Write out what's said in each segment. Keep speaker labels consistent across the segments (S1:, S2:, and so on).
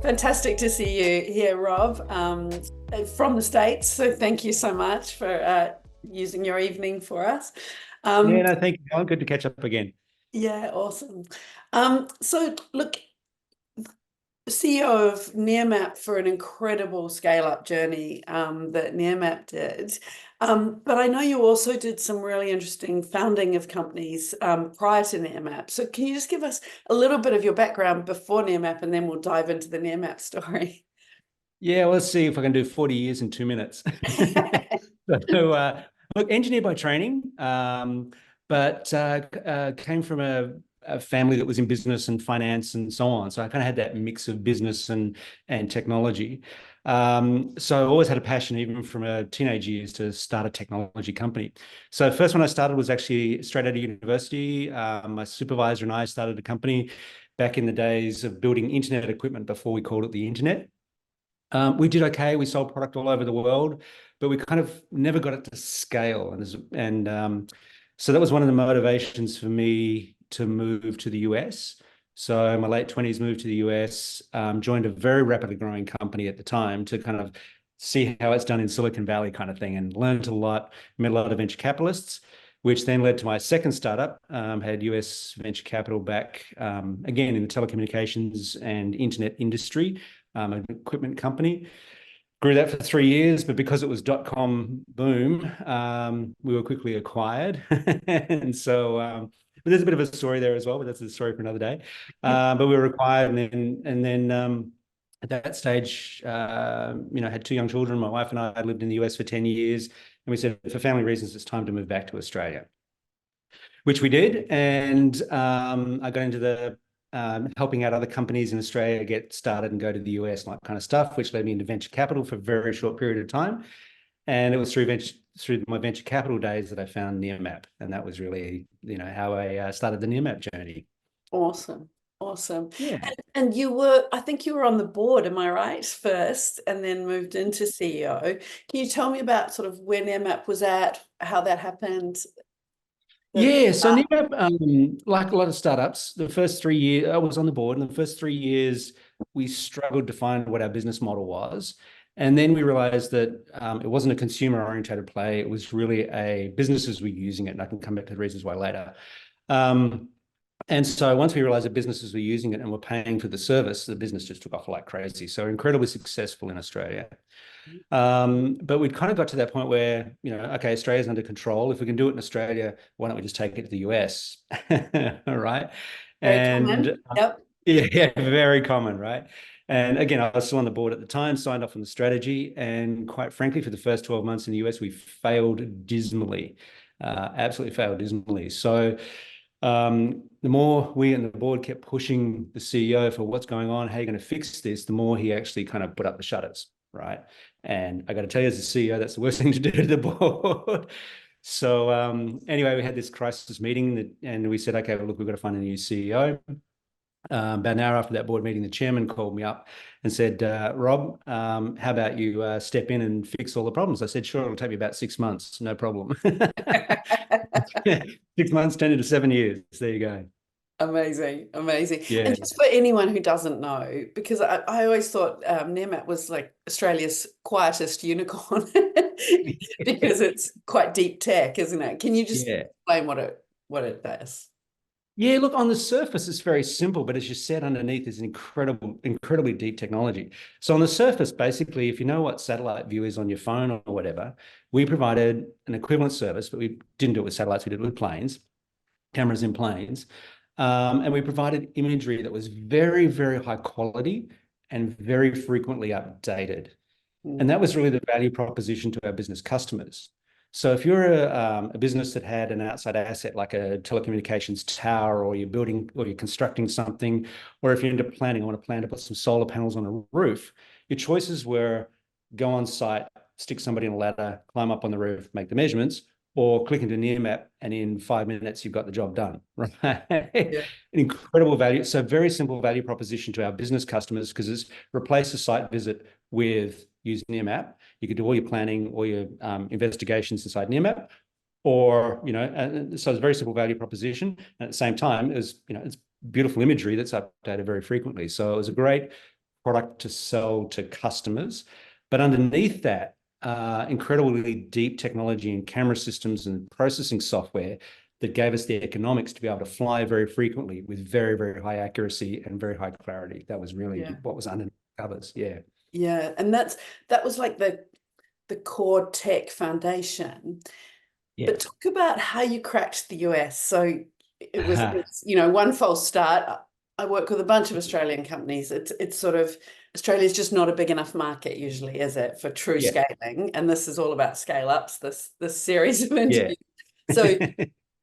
S1: Fantastic to see you here, Rob, from the States. So thank you so much for using your evening for us.
S2: Yeah,
S1: Um,
S2: no, thank you, Helen. Good to catch up again.
S1: yeah, awesome. So look, CEO of Nearmap for an incredible scale-up journey that Nearmap did. But I know you also did some really interesting founding of companies prior to Nearmap. So can you just give us a little bit of your background before Nearmap, and then we'll dive into the Nearmap story?
S2: Yeah, well, let's see if I can do 40 years in 2 minutes. So, look, engineer by training, but came from a family that was in business and finance and so on. So I kind of had that mix of business and technology. So I always had a passion, even from a teenage years, to start a technology company. So first one I started was actually straight out of university. My supervisor and I started a company back in the days of building internet equipment before we called it the internet. We did okay. We sold product all over the world, but we kind of never got it to scale. So that was one of the motivations for me to move to the US. So in my late 20s, moved to the US, joined a very rapidly growing company at the time to kind of see how it's done in Silicon Valley kind of thing, and learned a lot, met a lot of venture capitalists, which then led to my second startup. Had US venture capital back, again, in the telecommunications and internet industry, an equipment company. Grew that for 3 years, but because it was dot-com boom, we were quickly acquired. And so, but there's a bit of a story there as well, but that's a story for another day. But we were acquired, and then at that stage, had two young children. My wife and I lived in the US for 10 years, and we said, for family reasons, it's time to move back to Australia, which we did. And I got into the helping out other companies in Australia get started and go to the US and that kind of stuff, which led me into venture capital for a very short period of time. And it was through my venture capital days that I found Nearmap, and that was really, how I started the Nearmap journey.
S1: Awesome. Awesome.
S2: Yeah.
S1: And I think you were on the board, am I right, first, and then moved into CEO. Can you tell me about sort of where Nearmap was at, how that happened?
S2: Yeah, so Newman, like a lot of startups, the first 3 years I was on the board, and the first 3 years we struggled to find what our business model was. And then we realized that it wasn't a consumer-oriented play. It was really a businesses were using it, and I can come back to the reasons why later. Um, and so once we realized that businesses were using it and were paying for the service, the business just took off like crazy. So incredibly successful in Australia. But we'd kind of got to that point where, okay, Australia's under control. If we can do it in Australia, why don't we just take it to the US? All right.
S1: Very
S2: And
S1: common. Yep.
S2: yeah, very common, right? And again, I was still on the board at the time, signed off on the strategy. And quite frankly, for the first 12 months in the US, we failed dismally, absolutely failed dismally. So the more we and the board kept pushing the CEO for what's going on, how are you going to fix this, the more he actually kind of put up the shutters, right? And I got to tell you, as a CEO, that's the worst thing to do to the board. So anyway, we had this crisis meeting and we said, okay, well, look, we've got to find a new CEO. About an hour after that board meeting, the chairman called me up and said, Rob, how about you step in and fix all the problems? I said, sure, it'll take me about 6 months, no problem. 6 months turned into 7 years. There you go.
S1: Amazing, amazing.
S2: Yeah.
S1: And just for anyone who doesn't know, because I always thought Nearmap was like Australia's quietest unicorn because it's quite deep tech, isn't it? Can you just
S2: Yeah.
S1: explain what it does?
S2: Yeah, look, on the surface, it's very simple, but as you said, underneath is an incredibly deep technology. So on the surface, basically, if you know what satellite view is on your phone or whatever, we provided an equivalent service, but we didn't do it with satellites, we did it with planes, cameras in planes. And we provided imagery that was very, very high quality and very frequently updated. And that was really the value proposition to our business customers. So if you're a business that had an outside asset like a telecommunications tower, or you're building or you're constructing something, or if you're into planning, I want to plan to put some solar panels on a roof, your choices were go on site, stick somebody on a ladder, climb up on the roof, make the measurements, or click into Nearmap, and in 5 minutes, you've got the job done, right?
S1: Yeah.
S2: An incredible value. So very simple value proposition to our business customers, because it's replace a site visit with use Nearmap. You could do all your planning, all your investigations inside Nearmap, or, so it's a very simple value proposition. And at the same time, it's beautiful imagery that's updated very frequently. So it was a great product to sell to customers. But underneath that, incredibly deep technology and camera systems and processing software that gave us the economics to be able to fly very frequently with very, very high accuracy and very high clarity. That was really what was underneath the covers. Yeah.
S1: Yeah. And that was like the core tech foundation.
S2: Yeah.
S1: But talk about how you cracked the US. So it's one false start. I work with a bunch of Australian companies. It's sort of, Australia's just not a big enough market usually, is it, for true scaling? And this is all about scale ups, this series of interviews. So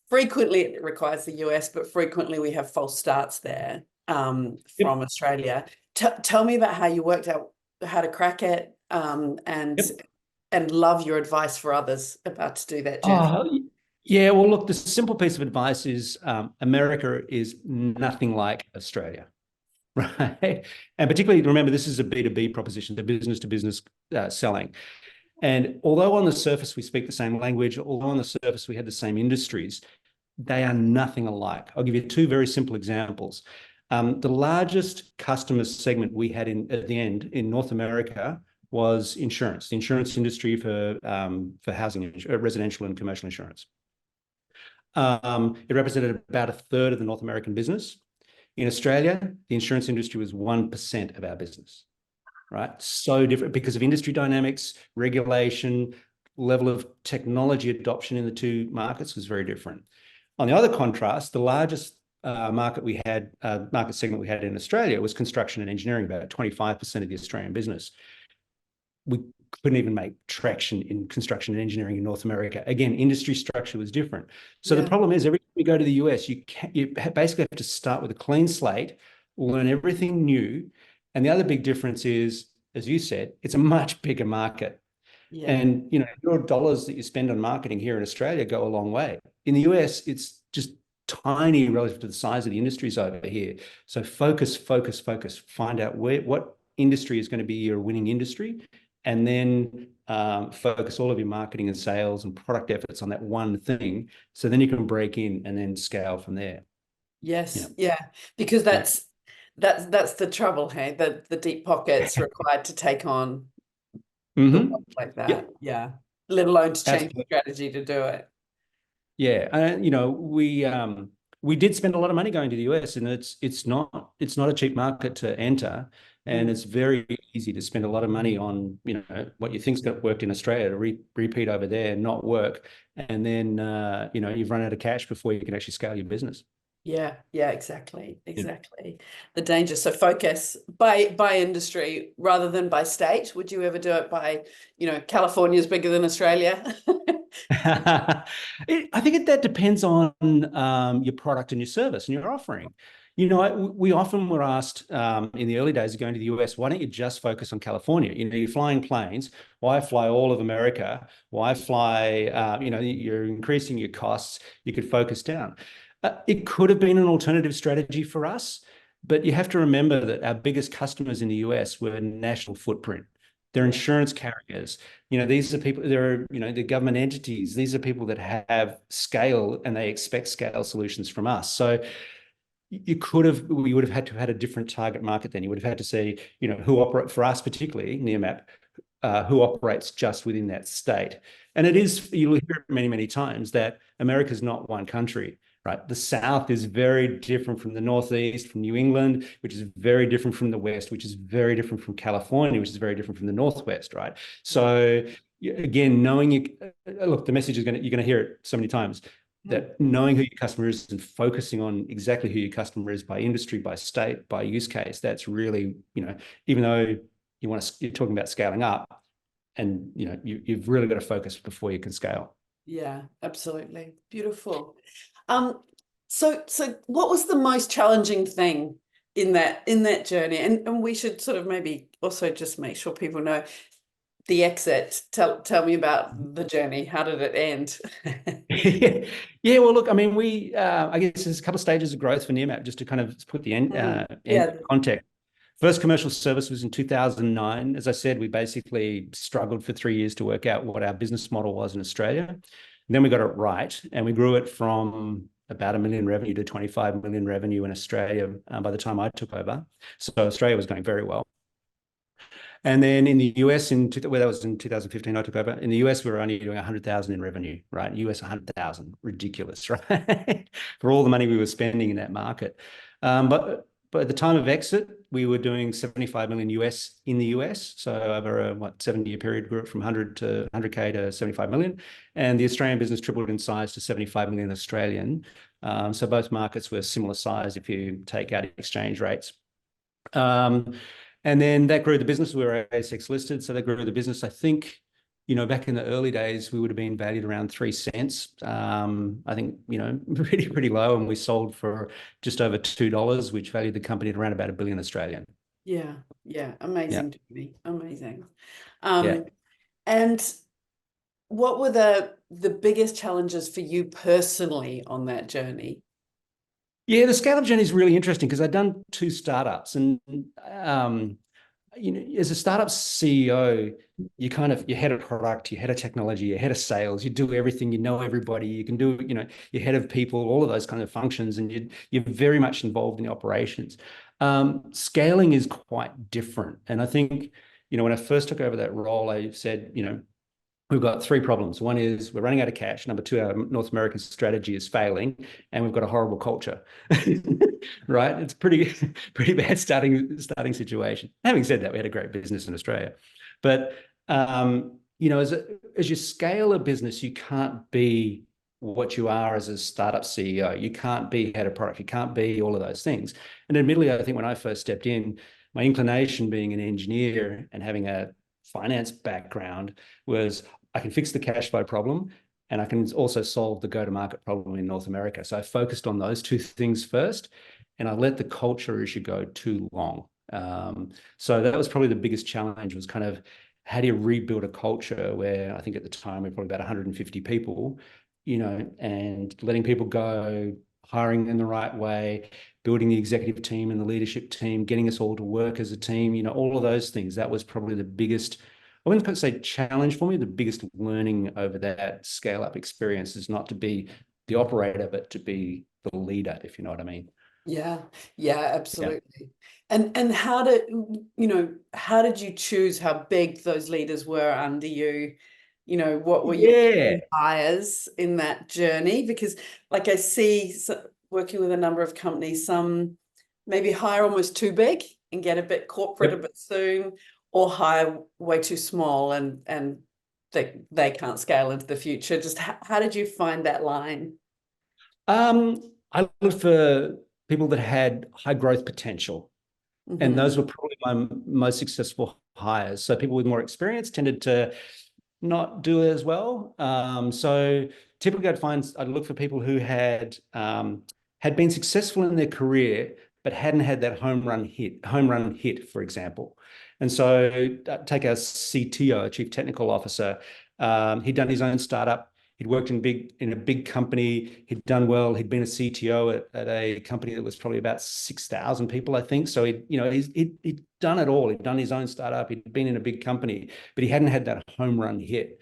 S1: frequently it requires the US, but frequently we have false starts there from Australia. Tell me about how you worked out how to crack it, and love your advice for others about to do that journey.
S2: Yeah, well, look, the simple piece of advice is America is nothing like Australia, right? And particularly, remember, this is a B2B proposition, the business to business selling. And although on the surface we speak the same language, although on the surface we had the same industries, they are nothing alike. I'll give you two very simple examples. The largest customer segment we had at the end in North America was insurance, the insurance industry for housing, residential and commercial insurance. It represented about a third of the North American business. In Australia, the insurance industry was 1% of our business, right? So different because of industry dynamics, regulation, level of technology adoption in the two markets was very different. On the other contrast, the largest market segment we had in Australia was construction and engineering, about 25% of the Australian business. We couldn't even make traction in construction and engineering in North America. Again, industry structure was different. So the problem is every time you go to the US, you basically have to start with a clean slate, learn everything new. And the other big difference is, as you said, it's a much bigger market. Yeah. And your dollars that you spend on marketing here in Australia go a long way. In the US, it's just tiny relative to the size of the industries over here. So focus. Find out what industry is going to be your winning industry, and then focus all of your marketing and sales and product efforts on that one thing. So then you can break in and then scale from there.
S1: Yes, yeah, because that's the trouble, hey, the deep pockets required to take on the work like that. Yeah, let alone to change the strategy to do it.
S2: Yeah, and we did spend a lot of money going to the US, and it's not a cheap market to enter. And it's very easy to spend a lot of money on, what you think's got worked in Australia to repeat over there and not work. And then, you've run out of cash before you can actually scale your business.
S1: Yeah, exactly. The danger. So focus by industry rather than by state. Would you ever do it by, California's bigger than Australia?
S2: I think that depends on your product and your service and your offering. We often were asked in the early days of going to the US, why don't you just focus on California? You're flying planes. Why fly all of America? Why fly, you're increasing your costs. You could focus down. It could have been an alternative strategy for us, but you have to remember that our biggest customers in the US were national footprint. They're insurance carriers. These are people, they're government entities. These are people that have scale and they expect scale solutions from us. So we would have had to have had a different target market then. You would have had to say, who operate for us, particularly Nearmap, who operates just within that state. And you'll hear it many, many times that America's not one country, right? The South is very different from the Northeast, from New England, which is very different from the West, which is very different from California, which is very different from the Northwest, right? So again, look, the message you're going to hear it so many times, that knowing who your customer is and focusing on exactly who your customer is by industry, by state, by use case, that's really, even though you're talking about scaling up, and you've really got to focus before you can scale.
S1: Yeah, absolutely. Beautiful. So what was the most challenging thing in that journey? And we should sort of maybe also just make sure people know the exit. Tell me about the journey. How did it end?
S2: Yeah, well, look, I mean, I guess there's a couple of stages of growth for Nearmap, just to kind of put the end context. First commercial service was in 2009. As I said, we basically struggled for 3 years to work out what our business model was in Australia. And then we got it right, and we grew it from about $1 million revenue to $25 million revenue in Australia by the time I took over. So Australia was going very well. And then in the US, well, that was in 2015, I took over. In the US, we were only doing 100,000 in revenue, right? US 100,000, ridiculous, right? For all the money we were spending in that market. But at the time of exit, we were doing 75 million US in the US. So over a 7-year period, grew it from 100 to 100K to 75 million. And the Australian business tripled in size to 75 million Australian. So both markets were similar size if you take out exchange rates. And then that grew the business. We were ASX listed, so that grew the business. I think, back in the early days, we would have been valued around 3 cents. I think, pretty low, and we sold for just over $2, which valued the company at around about $1 billion Australian.
S1: Yeah, amazing to me, amazing.
S2: Yeah.
S1: And what were the biggest challenges for you personally on that journey?
S2: Yeah, the scale-up journey is really interesting because I'd done 2 startups, and as a startup CEO, you're head of product, you're head of technology, you're head of sales, you do everything, you know everybody, you can do, you're head of people, all of those kind of functions, and you're very much involved in the operations. Scaling is quite different, and I think, when I first took over that role, I said, we've got 3 problems. One is we're running out of cash. Number 2, our North American strategy is failing, and we've got a horrible culture. Right? It's pretty bad starting situation. Having said that, we had a great business in Australia, but as you scale a business, you can't be what you are as a startup CEO. You can't be head of product. You can't be all of those things. And admittedly, I think when I first stepped in, my inclination being an engineer and having a finance background was I can fix the cash flow problem, and I can also solve the go-to-market problem in North America. So I focused on those 2 things first, and I let the culture issue go too long. So that was probably the biggest challenge, was kind of how do you rebuild a culture where I think at the time we were probably about 150 people, and letting people go, hiring in the right way, building the executive team and the leadership team, getting us all to work as a team, all of those things. That was probably the biggest, I wouldn't say challenge for me, the biggest learning over that scale-up experience is not to be the operator, but to be the leader, if you know what I mean.
S1: Yeah, absolutely. Yeah. And how did you choose how big those leaders were under you? What were your key hires in that journey? Because like I see working with a number of companies, some maybe hire almost too big and get a bit corporate a bit soon, or hire way too small and they can't scale into the future. Just how did you find that line?
S2: I looked for people that had high growth potential. And those were probably my most successful hires. So people with more experience tended to not do as well. So typically I'd look for people who had been successful in their career, but hadn't had that home run hit, for example. And so take our CTO, Chief Technical Officer. He'd done his own startup. He'd worked in a big company. He'd done well. He'd been a CTO at a company that was probably about 6,000 people, I think. So he'd done it all. He'd done his own startup. He'd been in a big company, but he hadn't had that home run hit.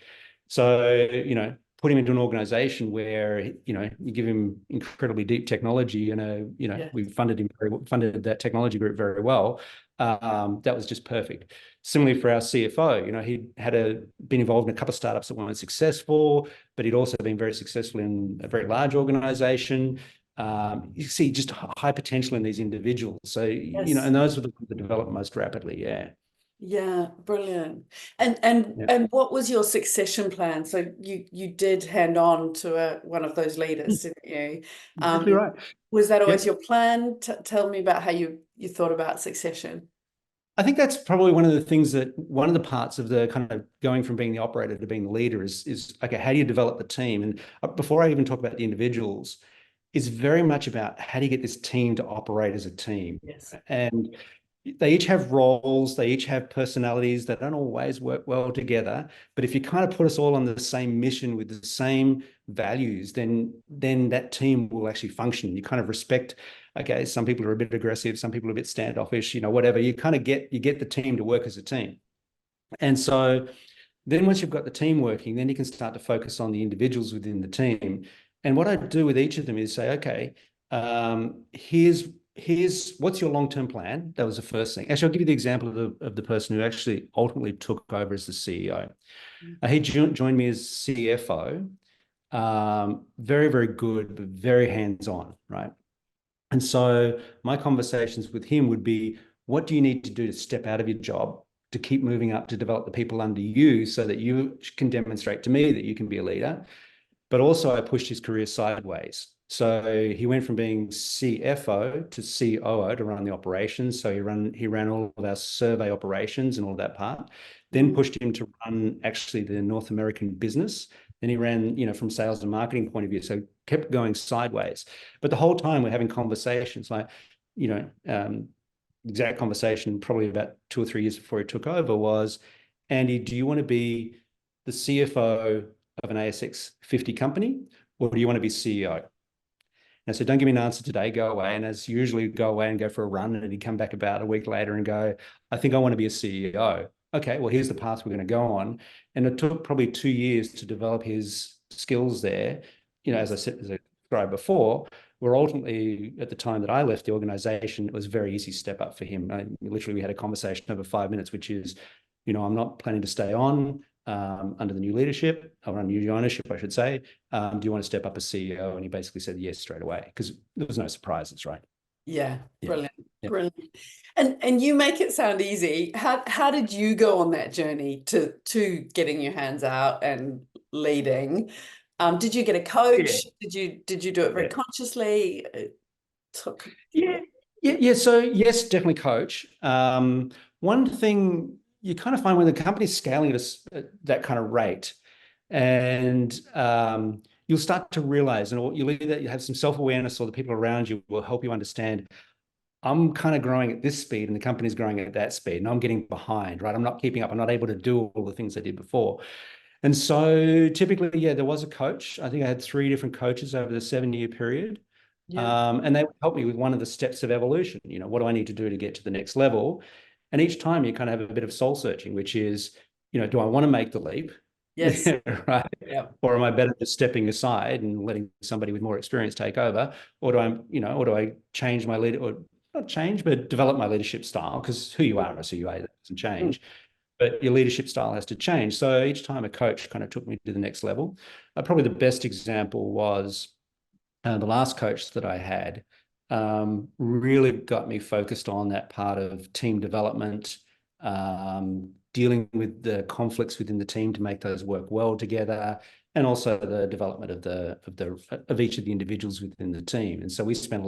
S2: So, put him into an organization where, you give him incredibly deep technology and, we funded that technology group very well. That was just perfect. Similarly for our CFO, he had been involved in a couple of startups that weren't successful, but he'd also been very successful in a very large organization. You see just high potential in these individuals. So, and those were the that develop most rapidly. Yeah.
S1: Yeah, brilliant. And what was your succession plan? So you did hand on to one of those leaders, didn't you?
S2: Exactly right.
S1: Was that always your plan? Tell me about how you thought about succession.
S2: I think that's probably one of the parts of the kind of going from being the operator to being the leader is okay, how do you develop the team? And before I even talk about the individuals, it's very much about how do you get this team to operate as a team?
S1: Yes.
S2: And they each have roles, they each have personalities that don't always work well together. But if you kind of put us all on the same mission with the same values, then that team will actually function. You kind of respect, okay, some people are a bit aggressive, some people are a bit standoffish, whatever. You kind of get the team to work as a team. And so then once you've got the team working, then you can start to focus on the individuals within the team. And what I do with each of them is say, okay, here's here's what's your long-term plan? That was the first thing. Actually, I'll give you the example of the person who actually ultimately took over as the CEO. He joined me as CFO. Very, very good, but very hands-on, right? And so my conversations with him would be, what do you need to do to step out of your job, to keep moving up, to develop the people under you so that you can demonstrate to me that you can be a leader? But also I pushed his career sideways. So he went from being CFO to COO to run the operations. So he ran all of our survey operations and all of that part. Then pushed him to run actually the North American business. Then he ran, from sales and marketing point of view. So kept going sideways. But the whole time we're having conversations like, exact conversation probably about 2 or 3 years before he took over was, Andy, do you want to be the CFO of an ASX 50 company, or do you want to be CEO? And I said, don't give me an answer today, go away. And as usually, go away and go for a run. And he'd come back about a week later and go, I think I want to be a CEO. Okay, well, here's the path we're going to go on. And it took probably 2 years to develop his skills there. As I described before, we're ultimately, at the time that I left the organization, it was a very easy step up for him. Literally, we had a conversation over 5 minutes, which is, I'm not planning to stay on under the new leadership, or under new ownership, I should say. Do you want to step up as CEO? And he basically said yes straight away, because there was no surprises, right?
S1: Yeah, brilliant,
S2: yeah.
S1: brilliant. And you make it sound easy. How did you go on that journey to getting your hands out and leading? Did you get a coach?
S2: Yeah.
S1: Did you do it very consciously?
S2: Yeah. So yes, definitely coach. One thing you kind of find when the company's scaling at that kind of rate, and you'll start to realize, and you'll either have some self-awareness, or the people around you will help you understand, I'm kind of growing at this speed and the company's growing at that speed, and I'm getting behind, right? I'm not keeping up. I'm not able to do all the things I did before. And so typically, yeah, there was a coach. I think I had 3 different coaches over the 7-year period. And they would help me with one of the steps of evolution. What do I need to do to get to the next level? And each time you kind of have a bit of soul searching, which is, do I want to make the leap?
S1: Yes.
S2: Right.
S1: Yeah.
S2: Or am I better just stepping aside and letting somebody with more experience take over? Or do I change my lead, or not change, but develop my leadership style? Because who you are is who you are. That doesn't change. But your leadership style has to change. So each time a coach kind of took me to the next level. Probably the best example was the last coach that I had. Really got me focused on that part of team development, dealing with the conflicts within the team to make those work well together, and also the development of each of the individuals within the team. And so we spent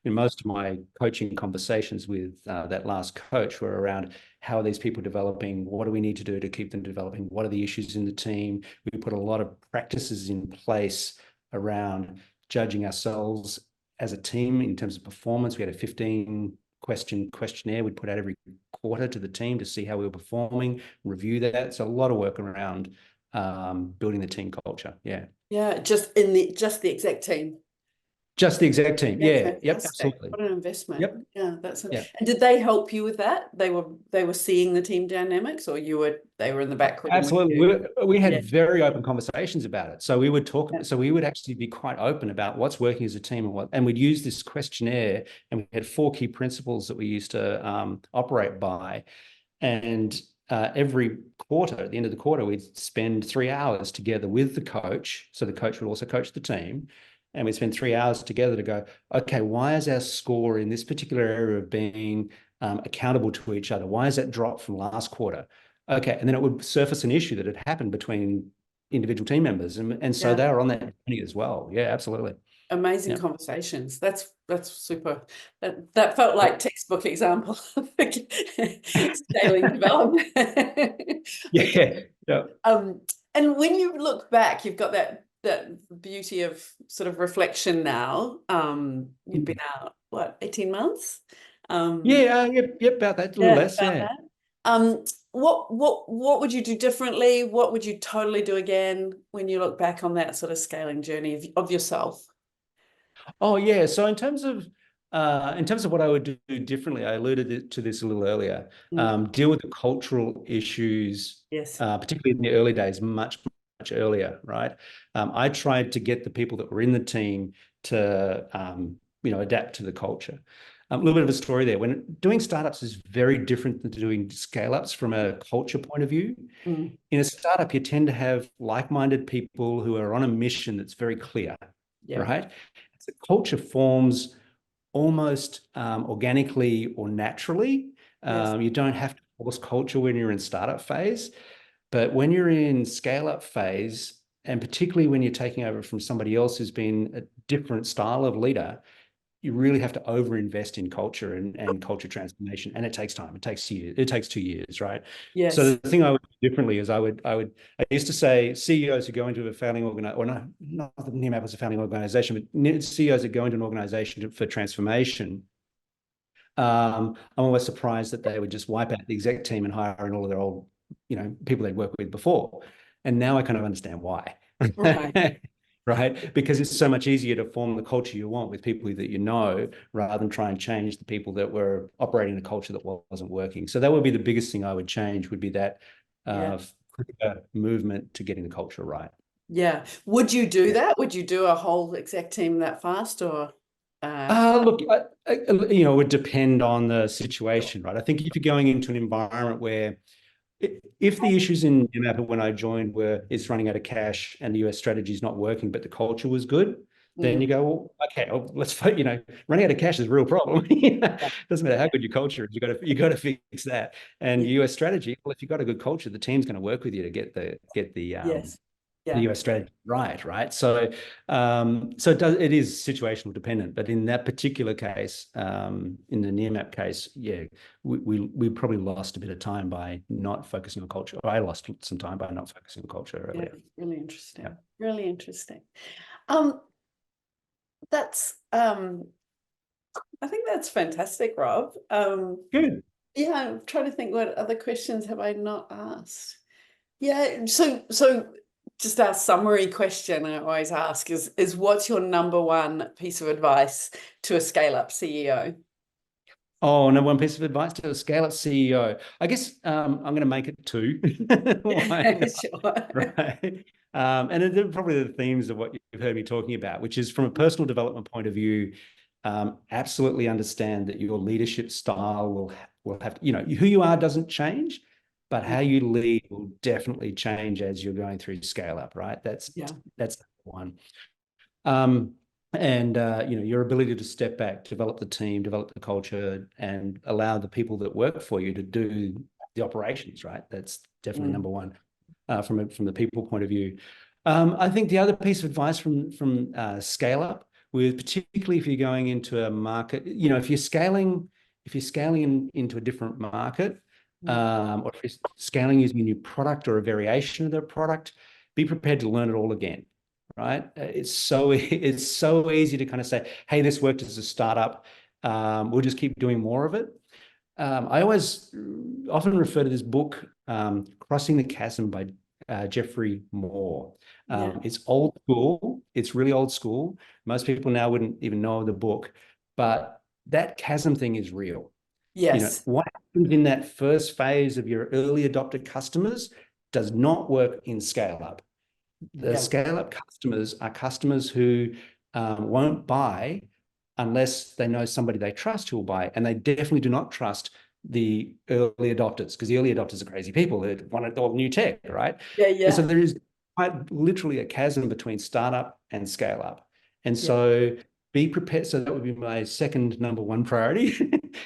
S2: most of my coaching conversations with that last coach were around, how are these people developing? What do we need to do to keep them developing? What are the issues in the team? We put a lot of practices in place around judging ourselves as a team in terms of performance. We had a 15-question questionnaire we'd put out every quarter to the team to see how we were performing, review that. So a lot of work around building the team culture.
S1: Yeah, just the exec team.
S2: Just the exec team. Yeah. Yep. Absolutely.
S1: What an investment.
S2: Yep.
S1: Yeah, and did they help you with that? They were seeing the team dynamics, or they were in the back room?
S2: Absolutely. We had very open conversations about it. So we would talk. So we would actually be quite open about what's working as a team, and we'd use this questionnaire, and we had 4 key principles that we used to operate by. And every quarter, at the end of the quarter, we'd spend 3 hours together with the coach. So the coach would also coach the team. And we spend 3 hours together to go, okay, why is our score in this particular area of being accountable to each other? Why is that dropped from last quarter? Okay, and then it would surface an issue that had happened between individual team members. And so they were on that journey as well. Yeah, absolutely.
S1: Amazing conversations. That's super. That felt like textbook example of scaling development.
S2: Yeah.
S1: And when you look back, you've got that beauty of sort of reflection now. You've been out, what, 18 months?
S2: Yep, about that, a little less.
S1: That. What would you do differently? What would you totally do again when you look back on that sort of scaling journey of yourself?
S2: Oh yeah. So in terms of what I would do differently, I alluded to this a little earlier. Deal with the cultural issues, particularly in the early days, much earlier, right? I tried to get the people that were in the team to adapt to the culture. A little bit of a story there. When doing startups is very different than doing scale-ups from a culture point of view.
S1: Mm.
S2: In a startup, you tend to have like-minded people who are on a mission that's very clear,
S1: Yeah.
S2: right? So culture forms almost organically or naturally.
S1: Yes.
S2: You don't have to force culture when you're in startup phase, but when you're in scale-up phase, and particularly when you're taking over from somebody else who's been a different style of leader, you really have to over-invest in culture and culture transformation, and it takes time. It takes years. It takes 2 years, right? So
S1: Yes.
S2: the thing I would do differently is I used to say CEOs who go into a failing organization, or not that Nearmap was a failing organization, but CEOs that go into an organization for transformation. I'm always surprised that they would just wipe out the exec team and hire in all of their old, people they'd worked with before. And now I kind of understand why.
S1: Right.
S2: Right? Because it's so much easier to form the culture you want with people that you know, rather than try and change the people that were operating a culture that wasn't working. So that would be the biggest thing I would change, would be that
S1: Yeah.
S2: movement to getting the culture right.
S1: Yeah. Would you do
S2: Yeah.
S1: that? Would you do a whole exec team that fast, or
S2: Look, it would depend on the situation, right? I think if you're going into an environment where if the issues in Newman when I joined were it's running out of cash and the US strategy is not working, but the culture was good, then
S1: mm,
S2: you go, well, okay, well, let's vote. Running out of cash is a real problem. Doesn't matter how good your culture is, you got to fix that. And
S1: yeah,
S2: US strategy, well, if you've got a good culture, the team's going to work with you to get
S1: yes.
S2: the
S1: Yeah.
S2: US strategy right. So it is situational dependent, but in that particular case, in the Nearmap case, yeah, we probably lost a bit of time by not focusing on culture. Or I lost some time by not focusing on culture
S1: Yeah.
S2: earlier.
S1: Really interesting.
S2: Yeah.
S1: Really interesting. Um, that's I think that's fantastic, Rob.
S2: Good.
S1: Yeah, I'm trying to think, what other questions have I not asked? Yeah, so just our summary question I always ask is what's your number one piece of advice to a scale-up CEO?
S2: Oh, no, one piece of advice to a scale-up CEO. I guess I'm going to make it two. Why not?
S1: Sure.
S2: Right. And they're probably the themes of what you've heard me talking about, which is from a personal development point of view, absolutely understand that your leadership style will have to, who you are doesn't change, but how you lead will definitely change as you're going through scale up, right? That's
S1: Yeah.
S2: one. And your ability to step back, develop the team, develop the culture, and allow the people that work for you to do the operations, right? That's definitely number one from the people point of view. I think the other piece of advice from scale up, with particularly if you're going into a market, if you're scaling into a different market, or if you're scaling using a new product or a variation of the product, be prepared to learn it all again. Right? It's so easy to kind of say, hey, this worked as a startup. We'll just keep doing more of it. I often refer to this book, Crossing the Chasm by Jeffrey Moore.
S1: Yeah.
S2: It's old school. It's really old school. Most people now wouldn't even know the book, but that chasm thing is real.
S1: Yes.
S2: What happens in that first phase of your early adopter customers does not work in scale up. The
S1: Yeah.
S2: scale-up customers are customers who won't buy unless they know somebody they trust who will buy. And they definitely do not trust the early adopters, because the early adopters are crazy people who want all new tech, right?
S1: Yeah.
S2: And so
S1: Yeah.
S2: there is quite literally a chasm between startup and scale-up. And
S1: Yeah.
S2: so be prepared. So that would be my second number one priority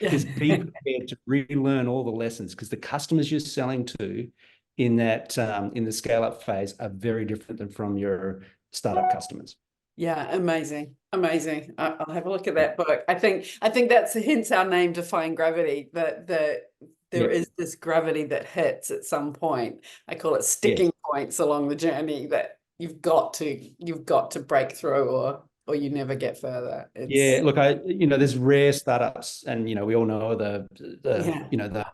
S1: Yeah.
S2: is be prepared to relearn all the lessons, because the customers you're selling to in the scale up phase are very different than from your startup customers.
S1: Yeah, amazing, amazing. I'll have a look at that book. I think that's hence our name, Defying Gravity. That there
S2: Yeah.
S1: is this gravity that hits at some point. I call it
S2: Yes.
S1: sticking points along the journey that you've got to break through, or you never get further.
S2: Yeah.
S1: It's
S2: Look, there's rare startups, and we all know
S1: yeah,
S2: the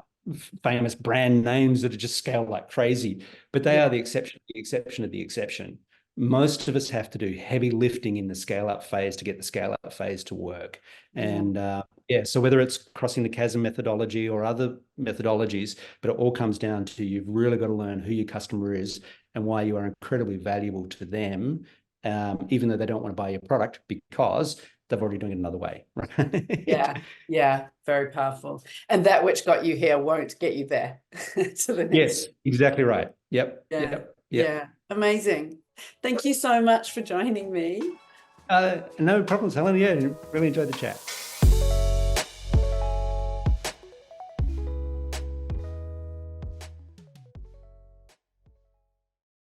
S2: famous brand names that are just scaled like crazy, but they are
S1: yeah,
S2: the exception of the exception. Most of us have to do heavy lifting in the scale up phase to get the scale up phase to work.
S1: yeah,
S2: And so whether it's crossing the chasm methodology or other methodologies, but it all comes down to you've really got to learn who your customer is and why you are incredibly valuable to them, even though they don't want to buy your product because they've already doing it another way. Right?
S1: Yeah, very powerful. And that which got you here won't get you there to the next.
S2: Yes, exactly right. Yep.
S1: Yeah, amazing. Thank you so much for joining me.
S2: No problems, Helen. Yeah, really enjoyed the chat.